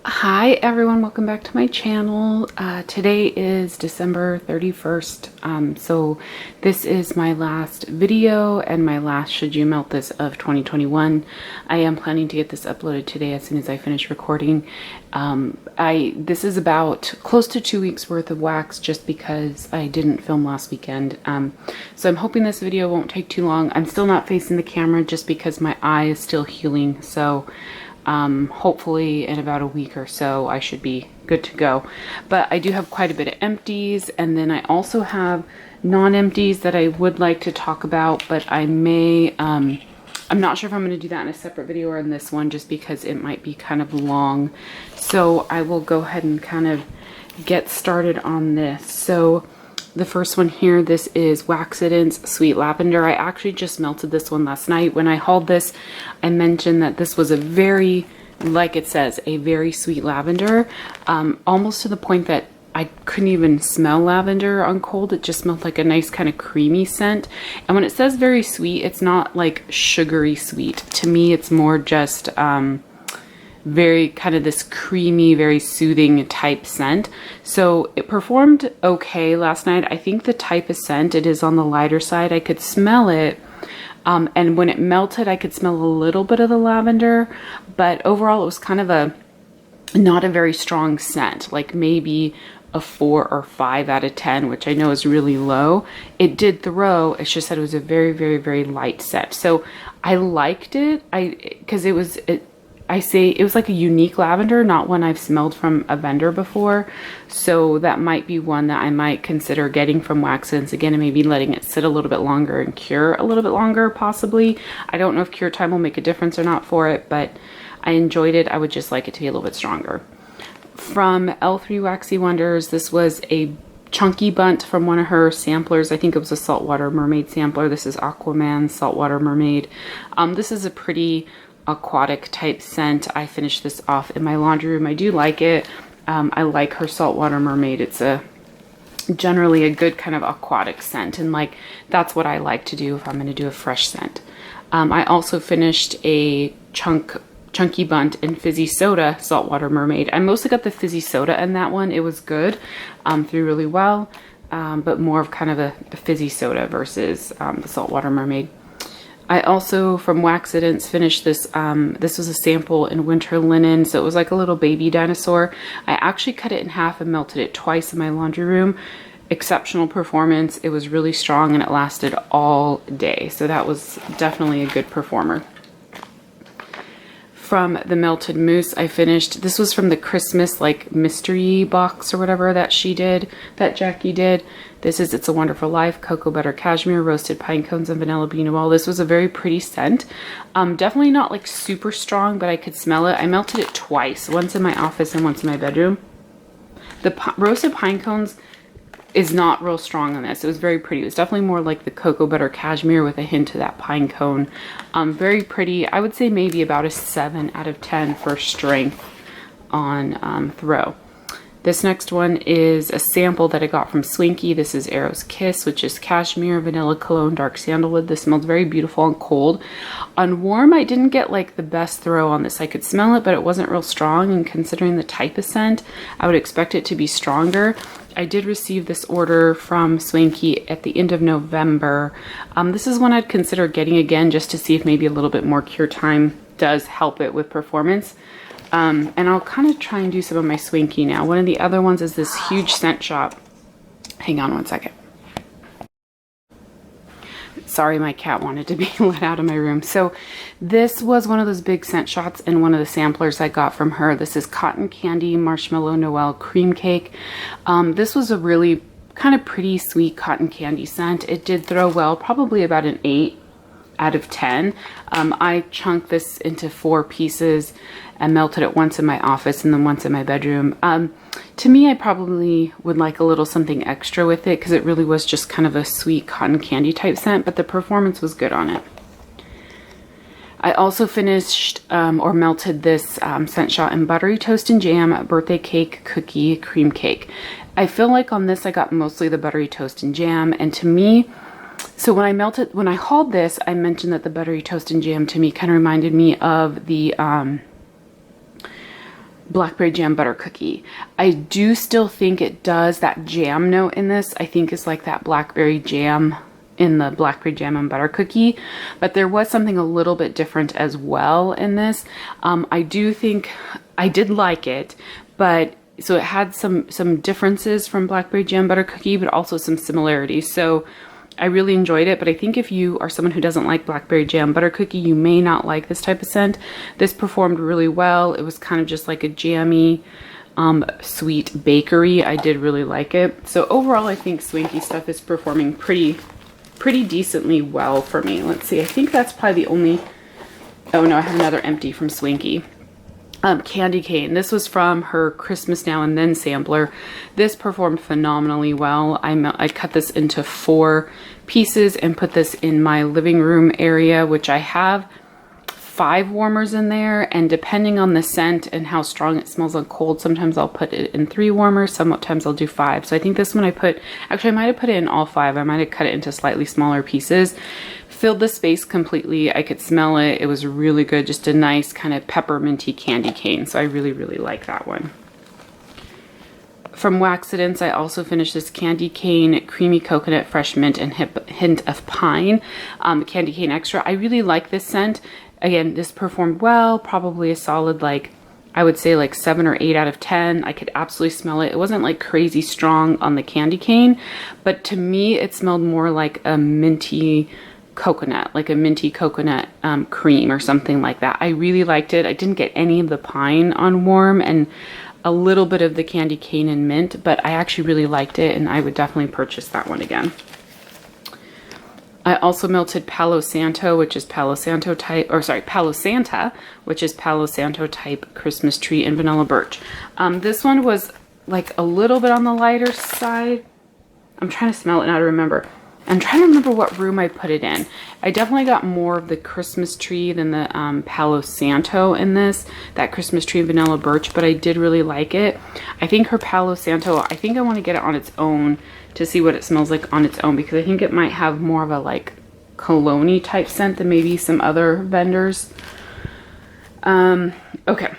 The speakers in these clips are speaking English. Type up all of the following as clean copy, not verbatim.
Hi everyone, welcome back to my channel. Today is December 31st, so this is my last video and my last Should You Melt This of 2021. I am planning to get this uploaded today as soon as I finish recording. This is about close to 2 weeks worth of wax just because I didn't film last weekend. So I'm hoping this video won't take too long. I'm still not facing the camera just because my eye is still healing, so hopefully in about a week or so I should be good to go. But I do have quite a bit of empties, and then I also have non-empties that I would like to talk about, but I may I'm not sure if I'm going to do that in a separate video or in this one just because it might be kind of long. So I will go ahead and kind of get started on this. So the first one here, this is Waxidens Sweet Lavender. I actually just melted this one last night. When I hauled this, I mentioned that this was a very, like it says, a very sweet lavender, almost to the point that I couldn't even smell lavender on cold. It just smelled like a nice kind of creamy scent. And when it says very sweet, it's not like sugary sweet. To me, it's more just very kind of this creamy, very soothing type scent. So it performed okay last night. I think the type of scent, it is on the lighter side. I could smell it. And when it melted, I could smell a little bit of the lavender, but overall it was kind of not a very strong scent, like maybe a 4 or 5 out of 10, which I know is really low. It did throw, it's just that it was a very, very, very light scent. So I liked it, because it was like a unique lavender, not one I've smelled from a vendor before. So that might be one that I might consider getting from Waxidens again, and maybe letting it sit a little bit longer and cure a little bit longer, possibly. I don't know if cure time will make a difference or not for it, but I enjoyed it. I would just like it to be a little bit stronger. From L3 Waxy Wonders, this was a chunky bunt from one of her samplers. I think it was a Saltwater Mermaid sampler. This is Aquaman Saltwater Mermaid. This is a pretty aquatic type scent. I finished this off in my laundry room. I do like it. I like her Saltwater Mermaid. It's generally a good kind of aquatic scent, and like that's what I like to do if I'm going to do a fresh scent. I also finished a chunky bunt in fizzy soda Saltwater Mermaid. I mostly got the fizzy soda in that one. It was good, threw really well, but more of kind of a fizzy soda versus the Saltwater Mermaid. I also, from Waxidens, finished this. This was a sample in winter linen, so it was like a little baby dinosaur. I actually cut it in half and melted it twice in my laundry room. Exceptional performance. It was really strong and it lasted all day, so that was definitely a good performer. From the Melted Mousse, I finished, this was from the Christmas like mystery box or whatever that Jackie did. This is It's a Wonderful Life, Cocoa Butter Cashmere, Roasted Pine Cones, and Vanilla Bean Noel. This was a very pretty scent. Definitely not like super strong, but I could smell it. I melted it twice, once in my office and once in my bedroom. The Roasted Pine Cones is not real strong on this. It was very pretty. It was definitely more like the Cocoa Butter Cashmere with a hint of that pine cone. Very pretty. I would say maybe about a 7 out of 10 for strength on throw. This next one is a sample that I got from Smoky. This is Arrow's Kiss, which is cashmere, vanilla cologne, dark sandalwood. This smells very beautiful on cold. On warm, I didn't get like the best throw on this. I could smell it, but it wasn't real strong, and considering the type of scent, I would expect it to be stronger. I did receive this order from Smoky at the end of November. This is one I'd consider getting again just to see if maybe a little bit more cure time does help it with performance. And I'll kind of try and do some of my Smoky now. One of the other ones is this huge scent shop. Hang on one second. Sorry, my cat wanted to be let out of my room. So this was one of those big scent shots and one of the samplers I got from her. This is Cotton Candy Marshmallow Noel Cream Cake. This was a really kind of pretty sweet cotton candy scent. It did throw well, probably about an 8 out of 10. I chunked this into 4 pieces and melted it once in my office and then once in my bedroom. To me, I probably would like a little something extra with it because it really was just kind of a sweet cotton candy type scent, but the performance was good on it. I also finished or melted this scent shot in Buttery Toast and Jam Birthday Cake Cookie Cream Cake. I feel like on this I got mostly the Buttery Toast and Jam, and to me, so when I hauled this, I mentioned that the Buttery Toast and Jam to me kind of reminded me of the blackberry jam butter cookie. I do still think it does that jam note in this. I think it's like that blackberry jam in the blackberry jam and butter cookie, but there was something a little bit different as well in this. I do think I did like it, but so it had some differences from blackberry jam butter cookie, but also some similarities. So I really enjoyed it, but I think if you are someone who doesn't like blackberry jam butter cookie, you may not like this type of scent. This performed really well. It was kind of just like a jammy, sweet bakery. I did really like it. So overall, I think Swanky stuff is performing pretty decently well for me. Let's see. I think that's probably the only... Oh no, I have another empty from Swanky. Candy cane. This was from her Christmas Now and Then sampler. This performed phenomenally well. I cut this into 4 pieces and put this in my living room area, which I have 5 warmers in there, and depending on the scent and how strong it smells on cold, sometimes I'll put it in 3 warmers, sometimes I'll do 5. So I think this one actually I might have put it in all 5. I might have cut it into slightly smaller pieces. Filled the space completely. I could smell it. It was really good. Just a nice kind of pepperminty candy cane. So I really like that one. From Waxidens, I also finished this candy cane, creamy coconut, fresh mint, and hint of pine. Candy cane extra. I really like this scent. Again, this performed well. Probably a solid, like, I would say like 7 or 8 out of 10. I could absolutely smell it. It wasn't like crazy strong on the candy cane, but to me, it smelled more like a minty coconut, like a minty coconut cream or something like that. I really liked it. I didn't get any of the pine on warm and a little bit of the candy cane and mint, but I actually really liked it, and I would definitely purchase that one again. I also melted Palo Santo, which is Palo Santo type, or sorry, Palo Santa, which is Palo Santo type Christmas tree and vanilla birch. This one was like a little bit on the lighter side. I'm trying to smell it now to remember. I'm trying to remember what room I put it in. I definitely got more of the Christmas tree than the Palo Santo in this, that Christmas tree and vanilla birch, but I did really like it. I think her Palo Santo, I think I want to get it on its own to see what it smells like on its own, because I think it might have more of a like cologne-y type scent than maybe some other vendors. Okay.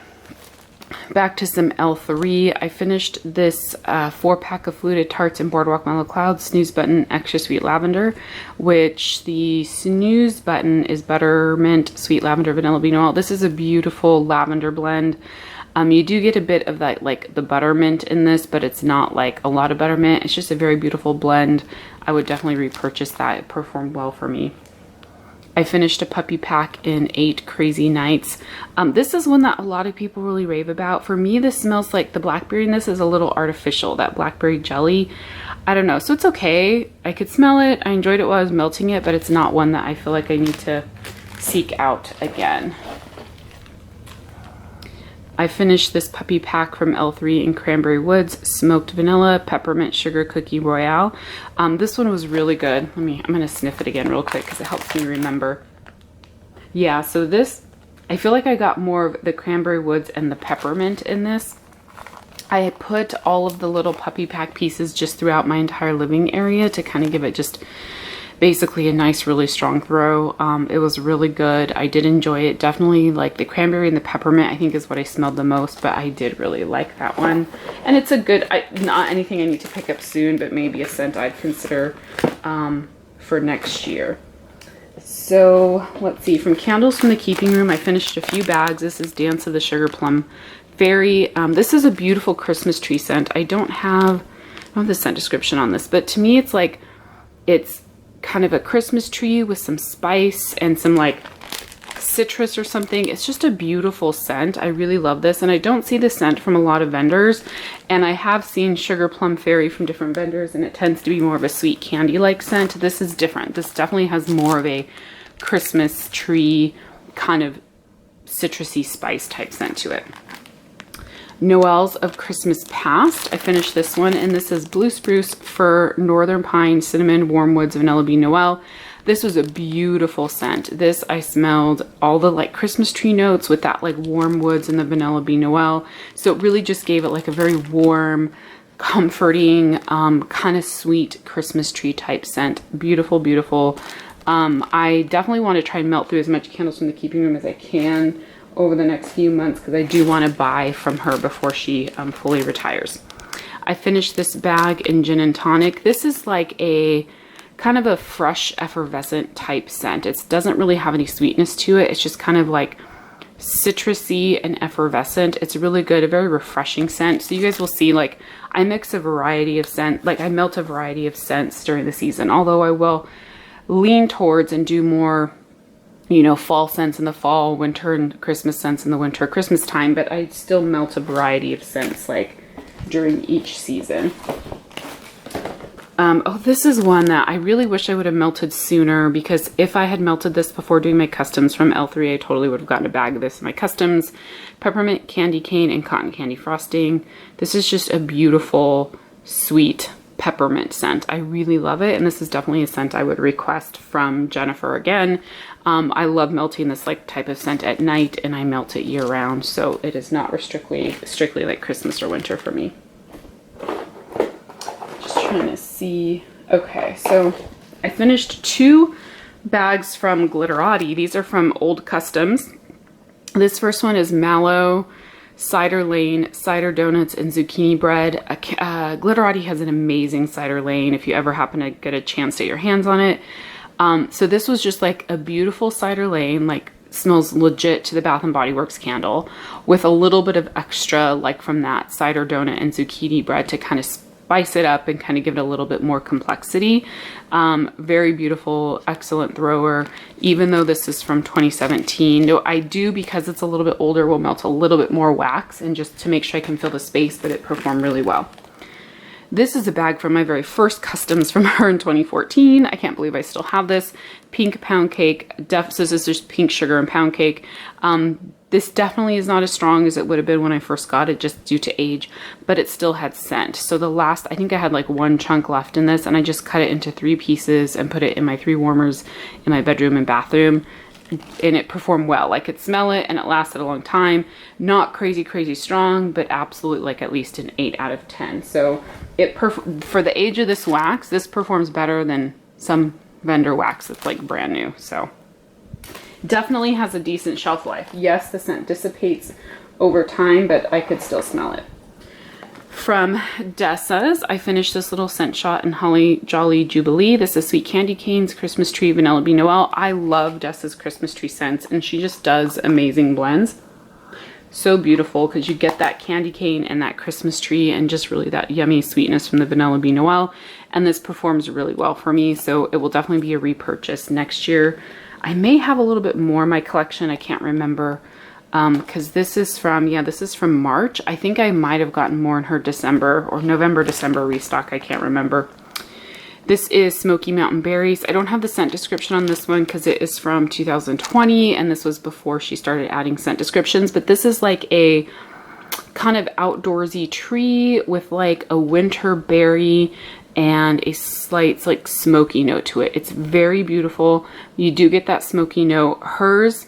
Back to some L3. I finished this 4-pack of fluted tarts in Boardwalk Mellow Cloud, snooze button, extra sweet lavender, which the snooze button is buttermint, sweet lavender, vanilla bean oil. This is a beautiful lavender blend. You do get a bit of that, like the buttermint in this, but it's not like a lot of buttermint. It's just a very beautiful blend. I would definitely repurchase that. It performed well for me. I finished a puppy pack in 8 Crazy Nights. This is one that a lot of people really rave about. For me, this smells like the blackberry in this is a little artificial, that blackberry jelly. I don't know, so it's okay. I could smell it. I enjoyed it while I was melting it, but it's not one that I feel like I need to seek out again. I finished this puppy pack from L3 in Cranberry Woods, smoked vanilla, peppermint sugar cookie royale. This one was really good. I'm gonna sniff it again real quick because it helps me remember. Yeah, so this, I feel like I got more of the Cranberry Woods and the peppermint in this. I put all of the little puppy pack pieces just throughout my entire living area to kind of give it just basically a nice, really strong throw. It was really good. I did enjoy it. Definitely like the cranberry and the peppermint, I think is what I smelled the most, but I did really like that one. And it's a good, not anything I need to pick up soon, but maybe a scent I'd consider for next year. So let's see, from Candles from the Keeping Room, I finished a few bags. This is Dance of the Sugar Plum Fairy. This is a beautiful Christmas tree scent. I don't have the scent description on this, but to me it's like, it's kind of a Christmas tree with some spice and some like citrus or something. It's just a beautiful scent. I really love this, and I don't see this scent from a lot of vendors, and I have seen Sugar Plum Fairy from different vendors, and it tends to be more of a sweet candy like scent. This is different. This definitely has more of a Christmas tree kind of citrusy spice type scent to it. Noel's of Christmas Past. I finished this one, and this is Blue Spruce, Fir, Northern Pine, Cinnamon, Warm Woods, Vanilla Bean Noel. This was a beautiful scent. This, I smelled all the like Christmas tree notes with that like warm woods and the Vanilla Bean Noel. So it really just gave it like a very warm, comforting, kind of sweet Christmas tree type scent. Beautiful, beautiful. I definitely want to try and melt through as much Candles from the Keeping Room as I can. over the next few months because I do want to buy from her before she fully retires. I finished this bag in Gin and Tonic. This is like a kind of a fresh, effervescent type scent. It doesn't really have any sweetness to it. It's just kind of like citrusy and effervescent. It's really good, a very refreshing scent. So you guys will see, like, I mix a variety of scent, like I melt a variety of scents during the season, although I will lean towards and do more, you know, fall scents in the fall, winter, and Christmas scents in the winter, Christmas time, but I still melt a variety of scents like during each season. Oh, this is one that I really wish I would have melted sooner, because if I had melted this before doing my customs from L3, I totally would have gotten a bag of this in my customs. Peppermint candy cane and cotton candy frosting. This is just a beautiful, sweet peppermint scent. I really love it, and this is definitely a scent I would request from Jennifer again. I love melting this like type of scent at night, and I melt it year round, so it is not strictly like Christmas or winter for me. Trying to see. Okay, so I finished 2 bags from Glitterati. These are from Old Customs. This first one is Mallow, Cider Lane, cider donuts, and zucchini bread. Glitterati has an amazing cider lane if you ever happen to get a chance to get your hands on it. So this was just like a beautiful cider lane, like smells legit to the Bath & Body Works candle, with a little bit of extra like from that cider donut and zucchini bread to kind of spice it up and kind of give it a little bit more complexity. Very beautiful, excellent thrower, even though this is from 2017. No, I do, because it's a little bit older, will melt a little bit more wax, and just to make sure I can fill the space, but it performed really well. This is a bag from my very first customs from her in 2014. I can't believe I still have this. Pink pound cake. So this is just pink sugar and pound cake. This definitely is not as strong as it would have been when I first got it, just due to age, but it still had scent. So the last, I think I had like 1 chunk left in this, and I just cut it into 3 pieces and put it in my 3 warmers in my bedroom and bathroom, and it performed well. I could smell it, and it lasted a long time. Not crazy strong, but absolutely like at least an 8 out of 10. So it for the age of this wax, this performs better than some vendor wax that's like brand new. So definitely has a decent shelf life. Yes, the scent dissipates over time, but I could still smell it. From Dessa's, I finished this little scent shot in Holly Jolly Jubilee. This is Sweet Candy Canes, Christmas Tree, Vanilla Bean Noel. I love Dessa's Christmas tree scents, and she just does amazing blends. So beautiful, because you get that candy cane and that Christmas tree and just really that yummy sweetness from the Vanilla Bean Noel. And this performs really well for me, so it will definitely be a repurchase next year. I may have a little bit more in my collection. I can't remember, because this is from, yeah, this is from March. I think I might have gotten more in her December or November, December restock. I can't remember. This is Smoky Mountain Berries. I don't have the scent description on this one because it is from 2020, and this was before she started adding scent descriptions, but this is like a kind of outdoorsy tree with like a winter berry and a slight like smoky note to it. It's very beautiful. You do get that smoky note. Hers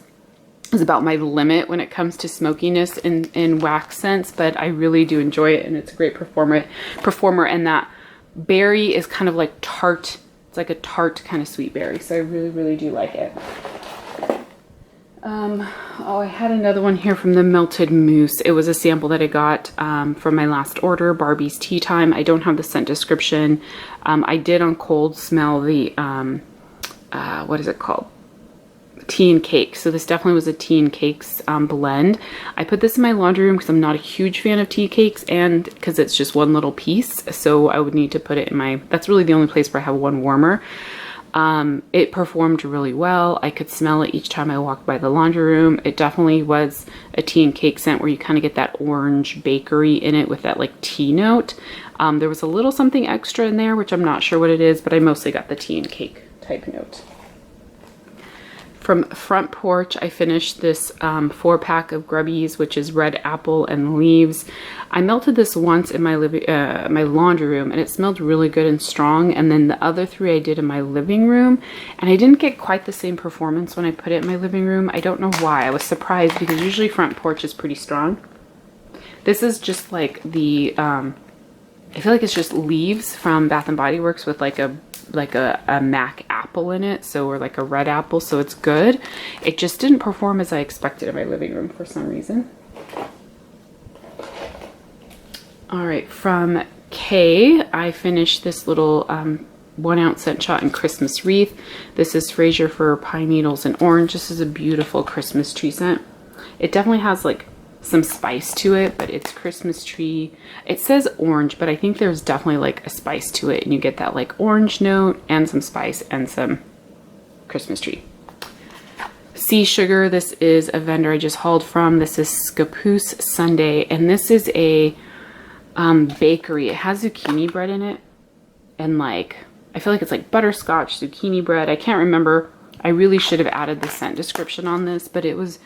is about my limit when it comes to smokiness in wax scents, but I really do enjoy it, and it's a great performer. And that berry is kind of like tart. It's like a tart kind of sweet berry, so I really do like it. Oh, I had another one here from the Melted Mousse. It was a sample that I got from my last order, Barbie's Tea Time. I don't have the scent description. I did on cold smell the, what is it called? Tea and cake. So this definitely was a tea and cakes blend. I put this in my laundry room because I'm not a huge fan of tea cakes, and because it's just one little piece. So I would need to put it in my, that's really the only place where I have one warmer. It performed really well. I could smell it each time I walked by the laundry room. It definitely was a tea and cake scent where you kind of get that orange bakery in it with that like tea note. There was a little something extra in there, which I'm not sure what it is, but I mostly got the tea and cake type note. From Front Porch, I finished this 4-pack of Grubbies, which is red apple and leaves. I melted this once in my my laundry room, and it smelled really good and strong. And then the other 3 I did in my living room, and I didn't get quite the same performance when I put it in my living room. I don't know why. I was surprised, because usually Front Porch is pretty strong. This is just like the, I feel like it's just leaves from Bath & Body Works with like a MAC apple in it, so, or like a red apple, so it's good. It just didn't perform as I expected in my living room for some reason. All right, from Kay, I finished this little 1 ounce scent shot in Christmas wreath. This is Fraser for pine needles and orange. This is a beautiful Christmas tree scent. It definitely has like some spice to it, but it's Christmas tree. It says orange, but I think there's definitely like a spice to it, and you get that like orange note and some spice and some Christmas tree. Sea Sugar, this is a vendor I just hauled from. This is Scappoose Sundae, and this is a bakery. It has zucchini bread in it, and like I feel like it's like butterscotch zucchini bread. I can't remember. I really should have added the scent description on this, but it was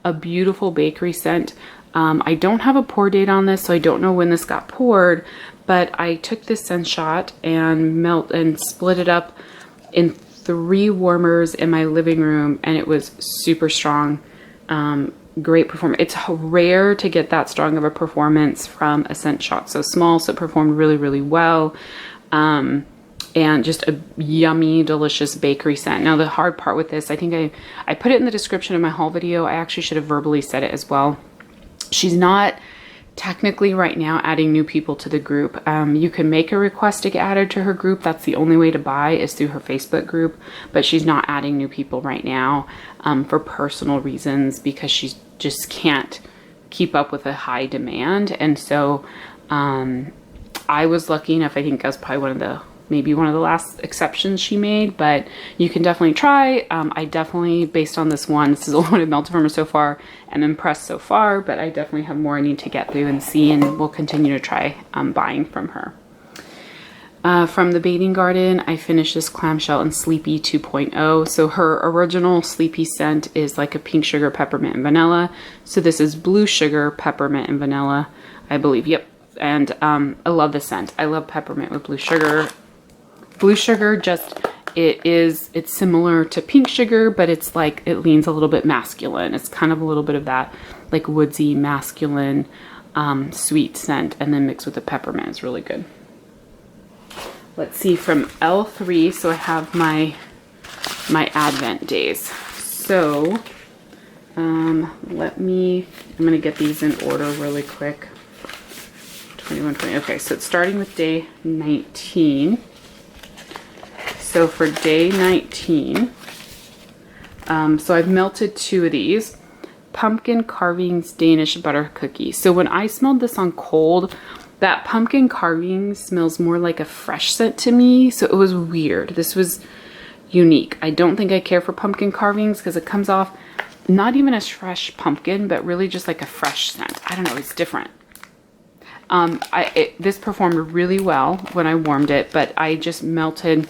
a beautiful bakery scent. I don't have a pour date on this, so I don't know when this got poured, but I took this scent shot and split it up in 3 warmers in my living room, and it was super strong. Great performance. It's rare to get that strong of a performance from a scent shot so small, so it performed really, really well. And just a yummy, delicious bakery scent. Now the hard part with this, I think I put it in the description of my haul video. I actually should have verbally said it as well. She's not technically right now adding new people to the group. You can make a request to get added to her group. That's the only way to buy is through her Facebook group, but she's not adding new people right now for personal reasons, because she just can't keep up with a high demand. And so I was lucky enough, I think I was probably maybe one of the last exceptions she made, but you can definitely try. I definitely, based on this one, this is the one I've melted from her so far, I'm impressed so far, but I definitely have more I need to get through and see, and we'll continue to try buying from her. From the Bathing Garden, I finished this Clamshell and Sleepy 2.0. So her original Sleepy scent is like a pink sugar, peppermint, and vanilla. So this is blue sugar, peppermint, and vanilla, I believe. Yep. And I love the scent. I love peppermint with blue sugar. Blue sugar, it's similar to pink sugar, but it's like, it leans a little bit masculine. It's kind of a little bit of that like woodsy, masculine, sweet scent, and then mixed with the peppermint. It's really good. Let's see, from L3, so I have my Advent days. So I'm gonna get these in order really quick. 21, 20, okay, so it's starting with day 19. So for day 19, so I've melted 2 of these. Pumpkin Carvings Danish Butter Cookie. So when I smelled this on cold, that pumpkin carving smells more like a fresh scent to me. So it was weird. This was unique. I don't think I care for pumpkin carvings because it comes off not even as fresh pumpkin, but really just like a fresh scent. I don't know, it's different. This performed really well when I warmed it, but I just melted,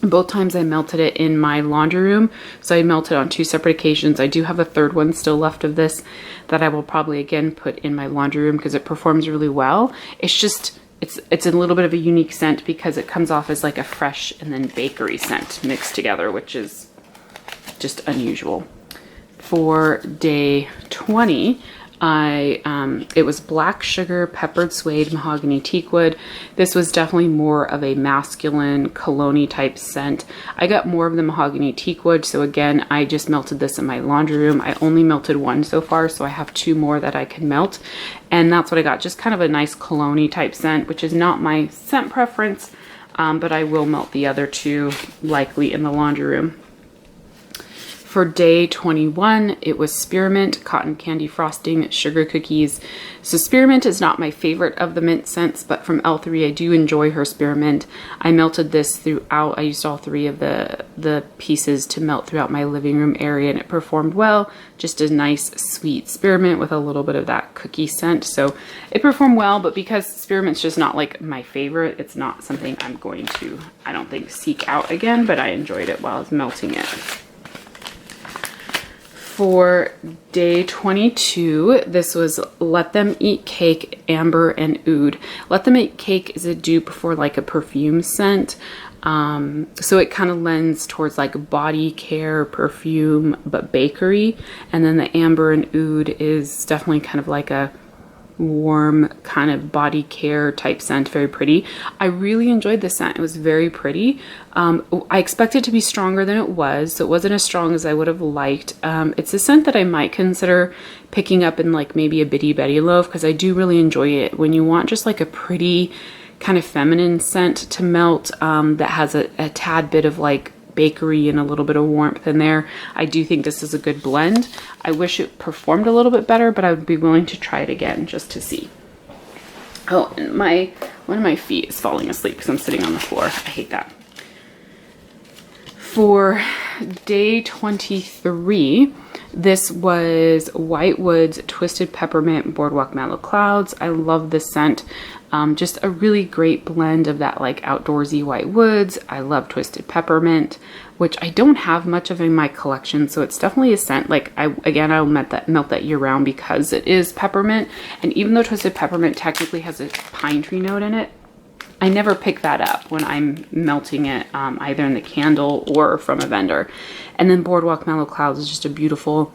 both times I melted it in my laundry room. So I melted on 2 separate occasions. I do have a 3rd one still left of this that I will probably again put in my laundry room because it performs really well. It's just, it's a little bit of a unique scent because it comes off as like a fresh and then bakery scent mixed together, which is just unusual. For day 20, it was black sugar, peppered suede, mahogany teakwood. This was definitely more of a masculine cologne type scent. I got more of the mahogany teakwood, so again, I just melted this in my laundry room. I only melted 1 so far, so I have 2 more that I can melt, and that's what I got. Just kind of a nice cologne type scent, which is not my scent preference, but I will melt the other 2 likely in the laundry room. For day 21, it was Spearmint, Cotton Candy Frosting, Sugar Cookies. So Spearmint is not my favorite of the mint scents, but from L3, I do enjoy her Spearmint. I melted this throughout. I used all 3 of the pieces to melt throughout my living room area, and it performed well. Just a nice, sweet Spearmint with a little bit of that cookie scent. So it performed well, but because Spearmint's just not like my favorite, it's not something I'm going to, I don't think, seek out again, but I enjoyed it while I was melting it. For day 22, this was Let Them Eat Cake, Amber and Oud. Let Them Eat Cake is a dupe for like a perfume scent. So it kind of lends towards like body care, perfume, but bakery. And then the Amber and Oud is definitely kind of like a warm kind of body care type scent, very pretty. I really enjoyed the scent. It was very pretty. I expected it to be stronger than it was, so it wasn't as strong as I would have liked. It's a scent that I might consider picking up in like maybe a Bitty Betty loaf, because I do really enjoy it when you want just like a pretty kind of feminine scent to melt, that has a tad bit of like bakery and a little bit of warmth in there. I do think this is a good blend. I wish it performed a little bit better, but I would be willing to try it again just to see. Oh, and one of my feet is falling asleep because I'm sitting on the floor. I hate that. For day 23, this was White Woods Twisted Peppermint Boardwalk Mallow Clouds. I love this scent. Just a really great blend of that like outdoorsy white woods. I love Twisted Peppermint, which I don't have much of in my collection, so it's definitely a scent. Like I'll melt that year round because it is peppermint, and even though Twisted Peppermint technically has a pine tree note in it, I never pick that up when I'm melting it, either in the candle or from a vendor. And then Boardwalk Mallow Clouds is just a beautiful,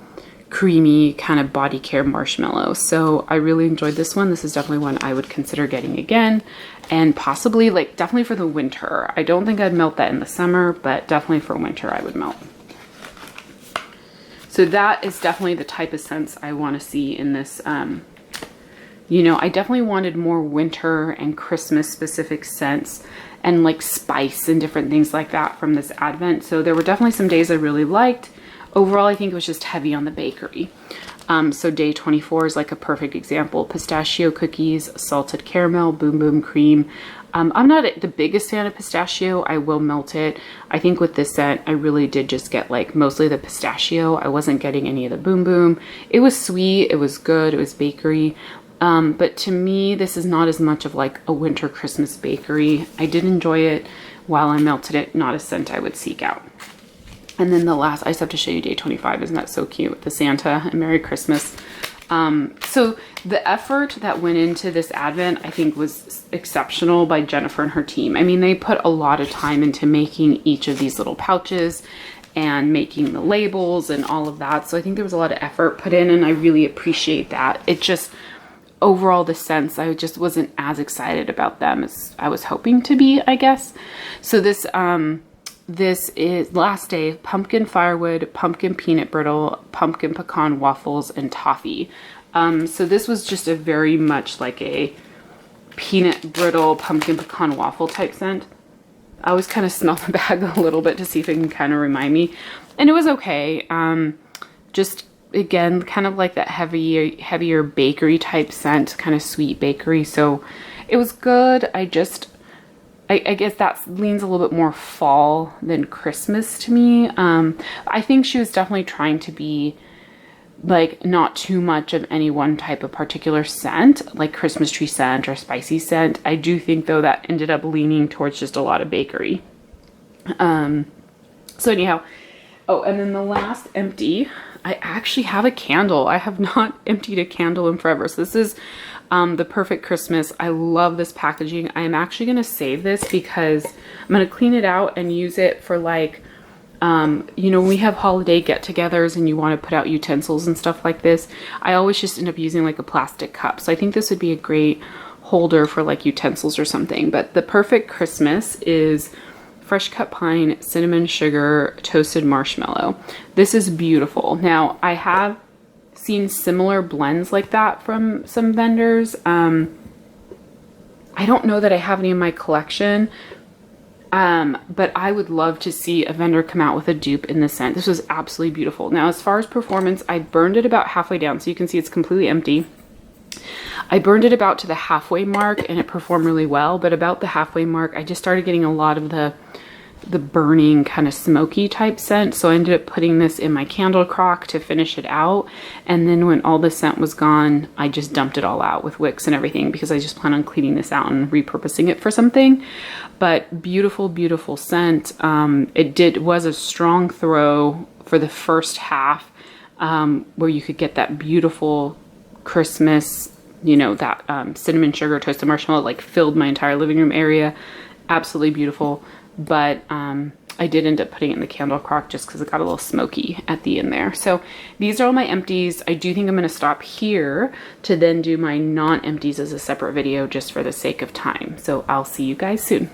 creamy kind of body care marshmallow. So I really enjoyed this one. This is definitely one I would consider getting again, and possibly like definitely for the winter. I don't think I'd melt that in the summer, but definitely for winter I would melt. So that is definitely the type of scents I want to see in this. You know, I definitely wanted more winter and Christmas specific scents and like spice and different things like that from this advent. So there were definitely some days I really liked. Overall, I think it was just heavy on the bakery. So day 24 is like a perfect example. Pistachio cookies, salted caramel, boom boom cream. I'm not the biggest fan of pistachio. I will melt it. I think with this scent, I really did just get like mostly the pistachio. I wasn't getting any of the boom boom. It was sweet. It was good. It was bakery. But to me, this is not as much of like a winter Christmas bakery. I did enjoy it while I melted it. Not a scent I would seek out. And then the last, I just have to show you day 25. Isn't that so cute? The Santa and Merry Christmas. So the effort that went into this advent, I think, was exceptional by Jennifer and her team. I mean, they put a lot of time into making each of these little pouches and making the labels and all of that. So I think there was a lot of effort put in, and I really appreciate that. It just, overall, the scents, I just wasn't as excited about them as I was hoping to be, I guess. So this is last day: pumpkin firewood, pumpkin peanut brittle, pumpkin pecan waffles, and toffee. So this was just a very much like a peanut brittle, pumpkin pecan waffle type scent. I always kind of smell the bag a little bit to see if it can kind of remind me. And it was okay. Just again, kind of like that heavier bakery type scent, kind of sweet bakery. So it was good. I guess that leans a little bit more fall than Christmas to me. I think she was definitely trying to be like not too much of any one type of particular scent, like Christmas tree scent or spicy scent. I do think though that ended up leaning towards just a lot of bakery. So anyhow, oh, and then the last empty, I actually have a candle. I have not emptied a candle in forever. So this is the Perfect Christmas. I love this packaging. I am actually going to save this because I'm going to clean it out and use it for like, you know, when we have holiday get-togethers and you want to put out utensils and stuff like this, I always just end up using like a plastic cup. So I think this would be a great holder for like utensils or something. But the Perfect Christmas is fresh cut pine, cinnamon sugar, toasted marshmallow. This is beautiful. Now, I have seen similar blends like that from some vendors. I don't know that I have any in my collection, but I would love to see a vendor come out with a dupe in this scent. This was absolutely beautiful. Now, as far as performance, I burned it about halfway down, so you can see it's completely empty. I burned it about to the halfway mark and it performed really well, but about the halfway mark, I just started getting a lot of the burning kind of smoky type scent. So I ended up putting this in my candle crock to finish it out. And then when all the scent was gone, I just dumped it all out with wicks and everything because I just plan on cleaning this out and repurposing it for something. But beautiful, beautiful scent. It was a strong throw for the first half, where you could get that beautiful Christmas, you know, that cinnamon sugar toasted marshmallow like filled my entire living room area. Absolutely beautiful. But I did end up putting it in the candle crock just because it got a little smoky at the end there. So these are all my empties. I do think I'm going to stop here to then do my non-empties as a separate video just for the sake of time. So I'll see you guys soon.